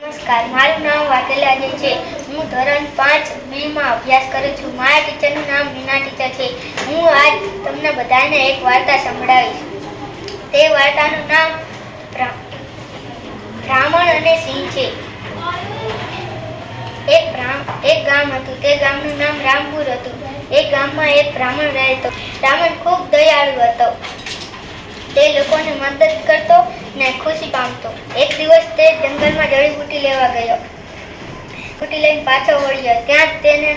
નમસ્કાર, મારું નામ વાઘેલા અજય છે. હું ધોરણ 5B માં અભ્યાસ કરું છું. મારા ટીચરનું નામ મીના ટીચર છે. હું આજ તમને બધાને એક વાર્તા સંભળાવીશ. તે વાર્તાનું નામ બ્રાહ્મણ અને સિંહ છે. એક ગામ હતું. તે ગામનું નામ રામપુર હતું. એ ગામમાં એક બ્રાહ્મણ રહેતો. બ્રાહ્મણ ખૂબ દયાળુ હતો. તે લોકોને મદદ કરતો ને ખુશી પામતો. એક દિવસ તે જંગલમાં જડીબુટ્ટી લેવા ગયો. બુટ્ટી લઈને પાછો વળ્યો. ત્યાં તેને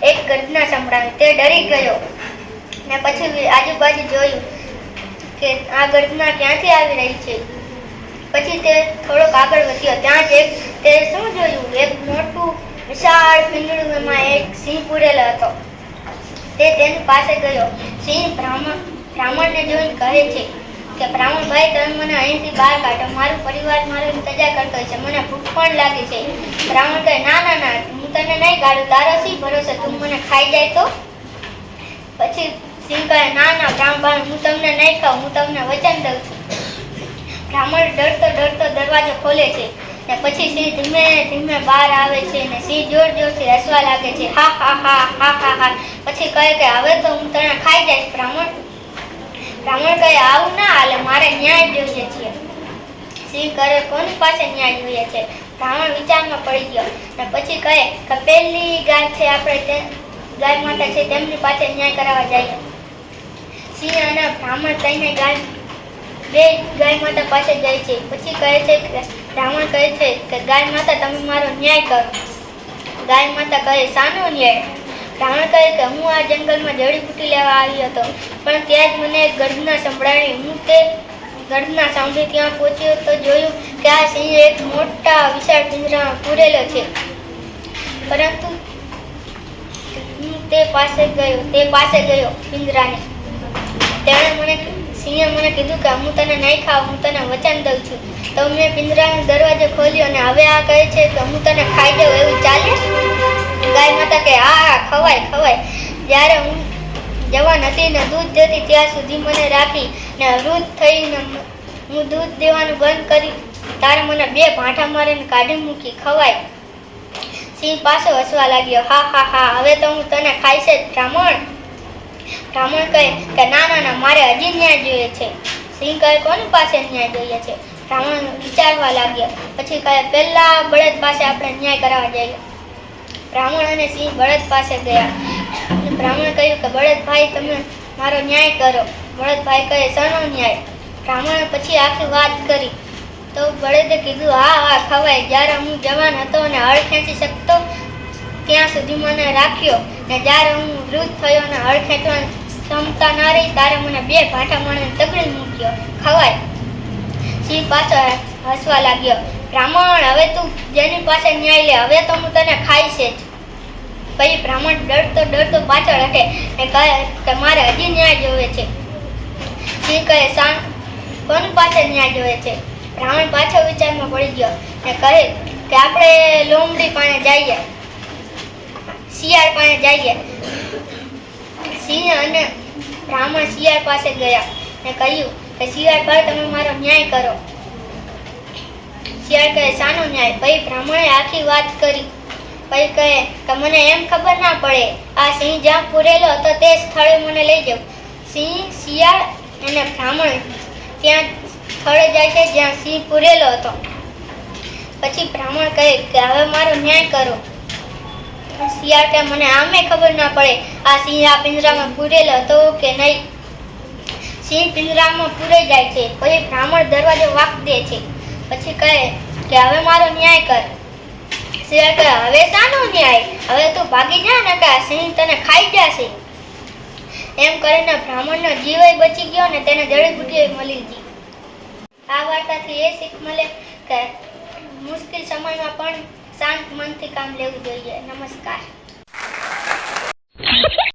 એક ગર્જના સંભળાવી. તે ડરી ગયો ને પછી આજુબાજુ જોયું કે આ ગર્જના ક્યાંથી આવી રહી છે. પછી તે થોડોક આગળ વધ્યો. ત્યાં જ તે શું જોયું? એક મોટું વિશાળ પિંજરું. એમાં એક સિંહ પૂરેલો હતો. તે તેની પાસે ગયો. સિંહ બ્રાહ્મણને જોઈને કહે છે કે બ્રાહ્મણભાઈ, તમે મને અહીંથી બહાર કાઢો. મારું પરિવાર મારો ઇંતજાર કરતો છે. મને ભૂખ પણ લાગી છે. બ્રાહ્મણ કહે, ના ના ના, હું તને નહીં કાઢું. તારો શી ભરોસે? તું મને ખાઈ જાય તો? પછી સિંહ કહે, ના ના બ્રાહ્મણભાઈ, હું તમને નહીં ખાઉં. હું તમને વચન દઉં છું. બ્રાહ્મણ ડરતો ડરતો દરવાજો ખોલે છે ને પછી સિંહ ધીમે ધીમે બહાર આવે છે ને સિંહ જોર જોરથી હસવા લાગે છે. હા હા હા હા હા હા. પછી કહે કે હવે તો હું તને ખાઈ જઈશ. બ્રાહ્મણ કહે, આવું ના હાલે, મારે ન્યાય જોઈએ છે. સિંહ કરે, કોની પાસે ન્યાય જોઈએ છે? બ્રાહ્મણ વિચારમાં પડી ગયો ને પછી કહે કે પેલી ગાય છે, આપણે ગાય માતા છે, તેમની પાસે ન્યાય કરાવવા જઈએ. સિંહ અને બ્રાહ્મણ થઈને બે ગાય માતા પાસે જાય છે. પછી કહે છે કે બ્રાહ્મણ કહે છે કે ગાય માતા, તમે મારો ન્યાય કરો. ગાય માતા કહે, શાનો ન્યાય? બ્રાહ્મણ કહે કે હું આ જંગલમાં જડીબુટ્ટી લેવા આવ્યો હતો, પણ ત્યાં જ મને એક ગર્જના સંભળાવી. હું તે ગર્જના સાંભળી ત્યાં પહોંચ્યો તો જોયું કે આ સિંહ એક મોટા વિશાળ પિંજરામાં પૂરેલો છે. પરંતુ હું તે પાસે ગયો પિંજરાને. સિંહે મને કીધું કે હું તને નહીં ખાઉં, હું તને વચન દઉં છું. તો મેં પિંજરાનો દરવાજો ખોલ્યો અને હવે આ કહે છે કે હું તને ખાઈ જાઉં, એવું ચાલે? ગાય માતા કે હા, ખવાય. જ્યારે હું જવાન હતી ને દૂધ દેતી ત્યાં સુધી મને રાખી ને વૃદ્ધ થઈને હું દૂધ દેવાનું બંધ કરી, તારે મને 2 ભાંઠા મારીને કાઢી મૂકી. ખવાય. સિંહ પાછો હસવા લાગ્યો. હા હા હા, હવે તો હું તને ખાઈશ જ. બ્રાહ્મણ કહે કે ના ના ના, મારે હજી ન્યાય જોઈએ છે. સિંહ કહે, કોની પાસે ન્યાય જોઈએ છે? બ્રાહ્મણ વિચારવા લાગ્યો. પછી કહે, પહેલા બળદ પાસે આપણે ન્યાય કરાવવા જઈએ. બ્રાહ્મણ અને સિંહ બળદ પાસે ગયા. બ્રાહ્મણ કહ્યું કે બળદભાઈ, તમે મારો ન્યાય કરો. બળદભાઈ કહે, શાનો ન્યાય? બ્રાહ્મણે પછી આખી વાત કરી. તો બળદે કીધું, હા ખવાય. જ્યારે હું જવાન હતો અને હળ ખેંચી શકતો ત્યાં સુધી મને રાખ્યો ને જ્યારે હું વૃદ્ધ થયો અને હળ ખેંચવાની ક્ષમતા ના રહી ત્યારે મને 2 ભાંઠા મારીને તગડી મૂક્યો. ખવાય. સિંહ પાછો હસવા લાગ્યો. બ્રાહ્મણ, હવે તું જેની પાસે ન્યાય લે, હવે તો હું તને ખાઈશ જ. પછી બ્રાહ્મણ ડરતો પાછળ હટે ને કહે કે મારે હજી ન્યાય જોવે છે. સિંહ કહે, કોની પાસે ન્યાય જોવે છે? બ્રાહ્મણ પાછો વિચારમાં પડી ગયો ને કહે કે આપણે લોમડી પાસે જઈએ, શિયાળ પાસે જઈએ. સિંહ અને બ્રાહ્મણ શિયાળ પાસે ગયા ને કહ્યું કે શિયાળ ભાઈ, તમે મારો ન્યાય કરો. શિયાળ કહે, શાનો ન્યાય? પછી બ્રાહ્મણે આખી વાત કરી. પછી કહે કે મને એમ ખબર ના પડે, આ સિંહ જ્યાં પૂરેલો હતો તે સ્થળે મને લઈ જાવ. સિંહ, શિયાળ અને બ્રાહ્મણ ત્યાં સ્થળે જાય છે જ્યાં સિંહ પૂરેલો હતો. પછી બ્રાહ્મણ કહે કે હવે મારો ન્યાય કરો. શિયાળ કહે, મને આમે ખબર ના પડે આ સિંહ આ પિંજરામાં પૂરેલો હતો કે નહીં. સિંહ પિંજરામાં પૂરાઈ જાય છે. પછી બ્રાહ્મણ દરવાજો વાંક દે છે. પછી કહે કે હવે મારો ન્યાય કર. શિયાળ કહે, હવે શાનો ન્યાય? હવે તું ભાગી જા ને કે સિંહ તને ખાઈ જશે. એમ કરીને બ્રાહ્મણનો જીવ બચી ગયો ને તેને જડીબુટ્ટી મળી ગઈ. આ વાર્તાથી એ શીખ મળે કે મુશ્કેલ સમયમાં પણ શાંત મનથી કામ લેવું જોઈએ. નમસ્કાર.